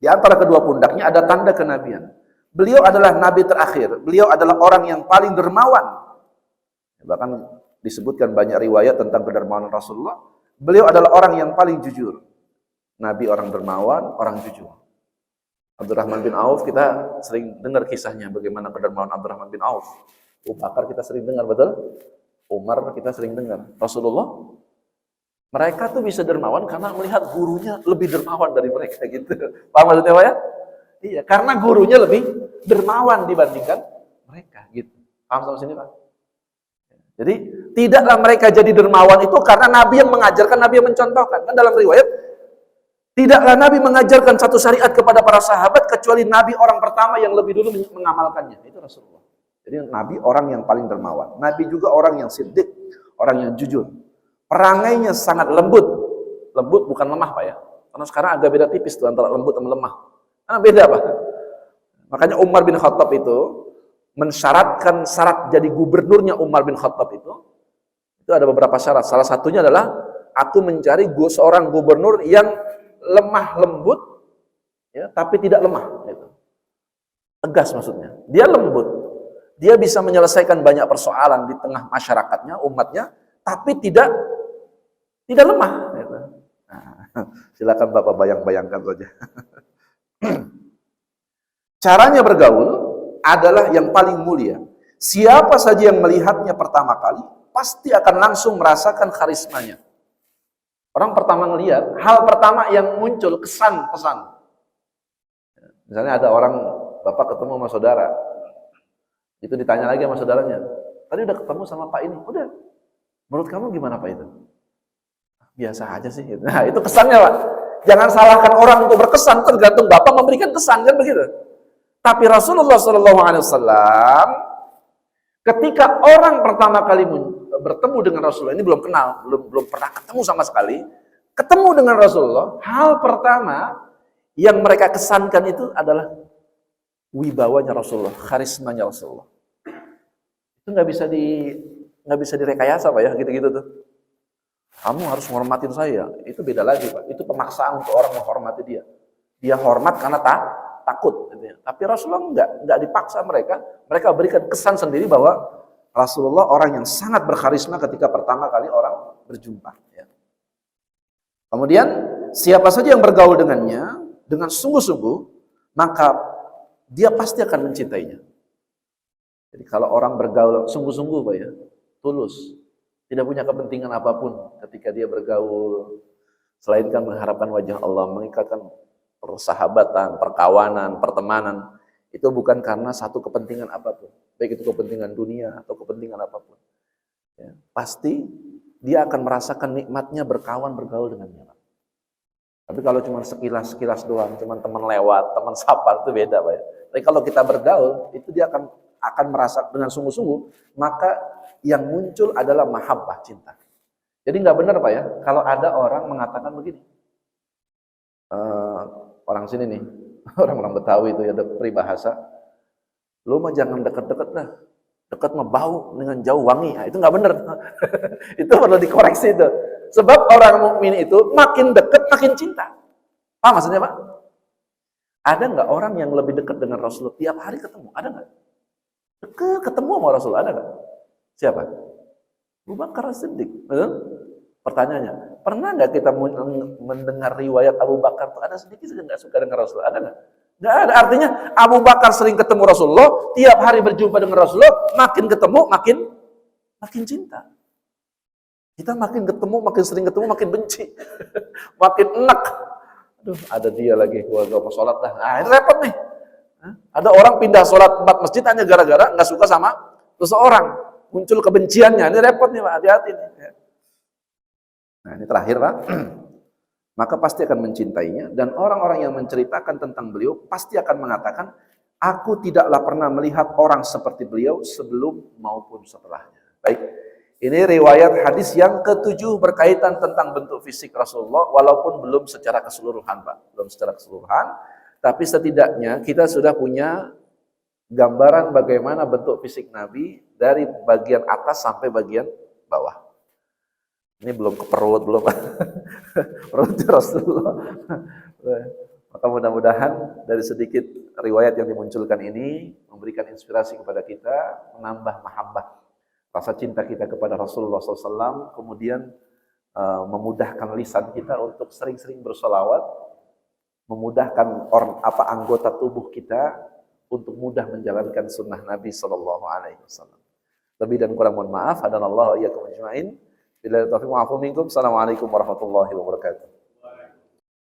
Di antara kedua pundaknya ada tanda kenabian. Beliau adalah Nabi terakhir. Beliau adalah orang yang paling dermawan. Bahkan disebutkan banyak riwayat tentang kedermawanan Rasulullah. Beliau adalah orang yang paling jujur. Nabi orang dermawan, orang jujur. Abdurrahman bin Auf, kita sering dengar kisahnya bagaimana kedermawan Abdurrahman bin Auf. Abu Bakar kita sering dengar, betul? Umar kita sering dengar. Rasulullah, mereka tuh bisa dermawan karena melihat gurunya lebih dermawan dari mereka gitu. Paham maksudnya, Pak, ya? Iya, karena gurunya lebih dermawan dibandingkan mereka gitu. Paham sampai sini, Pak? Jadi tidaklah mereka jadi dermawan itu karena Nabi yang mengajarkan, Nabi yang mencontohkan. Kan dalam riwayat, tidaklah Nabi mengajarkan satu syariat kepada para sahabat kecuali Nabi orang pertama yang lebih dulu mengamalkannya. Itu Rasulullah. Jadi Nabi orang yang paling dermawan. Nabi juga orang yang siddiq, orang yang jujur. Perangainya sangat lembut. Lembut bukan lemah, Pak, ya. Karena sekarang agak beda tipis tuh antara lembut sama lemah. Karena beda, Pak. Makanya Umar bin Khattab itu mensyaratkan syarat jadi gubernurnya Umar bin Khattab itu ada beberapa syarat. Salah satunya adalah aku mencari seorang gubernur yang lemah lembut, ya, tapi tidak lemah. Gitu. Tegas maksudnya. Dia lembut. Dia bisa menyelesaikan banyak persoalan di tengah masyarakatnya, umatnya, tapi tidak lemah. Gitu. Nah, silakan Bapak bayang-bayangkan saja. Caranya bergaul adalah yang paling mulia. Siapa saja yang melihatnya pertama kali, pasti akan langsung merasakan karismanya. Orang pertama ngelihat, hal pertama yang muncul kesan pesan. Misalnya ada orang, Bapak ketemu sama saudara, itu ditanya lagi sama saudaranya, tadi udah ketemu sama Pak ini, udah, menurut kamu gimana Pak itu? Biasa aja sih. Gitu. Nah itu kesannya, Pak. Jangan salahkan orang untuk berkesan, tergantung Bapak memberikan kesan, kan begitu. Tapi Rasulullah SAW, ketika orang pertama kali bertemu dengan Rasulullah, ini belum kenal, belum pernah ketemu sama sekali, ketemu dengan Rasulullah, hal pertama yang mereka kesankan itu adalah wibawanya Rasulullah, karismanya Rasulullah. Itu nggak bisa direkayasa, Pak, ya, gitu-gitu tuh. Kamu harus menghormatin saya. Itu beda lagi, Pak. Itu pemaksaan untuk orang menghormati dia. Dia hormat karena takut. Gitu ya. Tapi Rasulullah enggak dipaksa mereka. Mereka berikan kesan sendiri bahwa Rasulullah orang yang sangat berkarisma ketika pertama kali orang berjumpa. Ya. Kemudian siapa saja yang bergaul dengannya dengan sungguh-sungguh, maka dia pasti akan mencintainya. Jadi kalau orang bergaul sungguh-sungguh, Pak ya, tulus, tidak punya kepentingan apapun ketika dia bergaul, selainkan mengharapkan wajah Allah, mengikatkan persahabatan, perkawanan, pertemanan, itu bukan karena satu kepentingan apapun, baik itu kepentingan dunia atau kepentingan apapun. Ya, pasti dia akan merasakan nikmatnya berkawan, bergaul dengannya. Tapi kalau cuma sekilas doang, cuma teman lewat, teman sapa, itu beda, Pak ya. Tapi kalau kita bergaul, itu dia akan merasa dengan sungguh-sungguh, maka yang muncul adalah mahabbah, cinta. Jadi nggak benar, Pak ya, kalau ada orang mengatakan begini, orang sini nih, orang-orang Betawi itu ya, ada peribahasa, lu mah jangan deket-deket dah, dekat mah bau, dengan jauh wangi. Nah, itu nggak benar. Itu perlu dikoreksi itu. Sebab orang mukmin itu makin dekat makin cinta. Paham maksudnya, Pak? Ada nggak orang yang lebih dekat dengan Rasulullah tiap hari ketemu? Ada nggak? Dekat ketemu sama Rasulullah, ada nggak? Siapa? Abu Bakar As-Siddiq. Pertanyaannya, pernah nggak kita mendengar riwayat Abu Bakar tuh ada sedikit saja nggak suka dengan Rasulullah? Ada nggak? Nggak ada. Artinya Abu Bakar sering ketemu Rasulullah, tiap hari berjumpa dengan Rasulullah, makin ketemu makin cinta. Kita makin ketemu, makin sering ketemu, makin benci, makin enak. Aduh, ada dia lagi, gua mau sholat dah. Nah, itu repot nih. Ada orang pindah sholat 4 masjid hanya gara-gara nggak suka sama seseorang, muncul kebenciannya. Ini repot nih, Pak. Hati-hati nih. Nah, ini terakhir, Pak. Maka pasti akan mencintainya, dan orang-orang yang menceritakan tentang beliau pasti akan mengatakan, aku tidaklah pernah melihat orang seperti beliau sebelum maupun setelahnya. Baik. Ini riwayat hadis yang ke-7 berkaitan tentang bentuk fisik Rasulullah, walaupun belum secara keseluruhan, Pak. Belum secara keseluruhan, tapi setidaknya kita sudah punya gambaran bagaimana bentuk fisik Nabi dari bagian atas sampai bagian bawah. Ini belum ke perut, belum perut Rasulullah. Maka mudah-mudahan dari sedikit riwayat yang dimunculkan ini memberikan inspirasi kepada kita, menambah mahabbah, rasa cinta kita kepada Rasulullah SAW, kemudian memudahkan lisan kita untuk sering-sering bersolawat, memudahkan anggota tubuh kita untuk mudah menjalankan sunnah Nabi SAW. Lebih dan kurang mohon maaf. Hadanallahu iyyakum ajma'in. Billahi taufiq wal afu minkum. Assalamualaikum warahmatullahi wabarakatuh.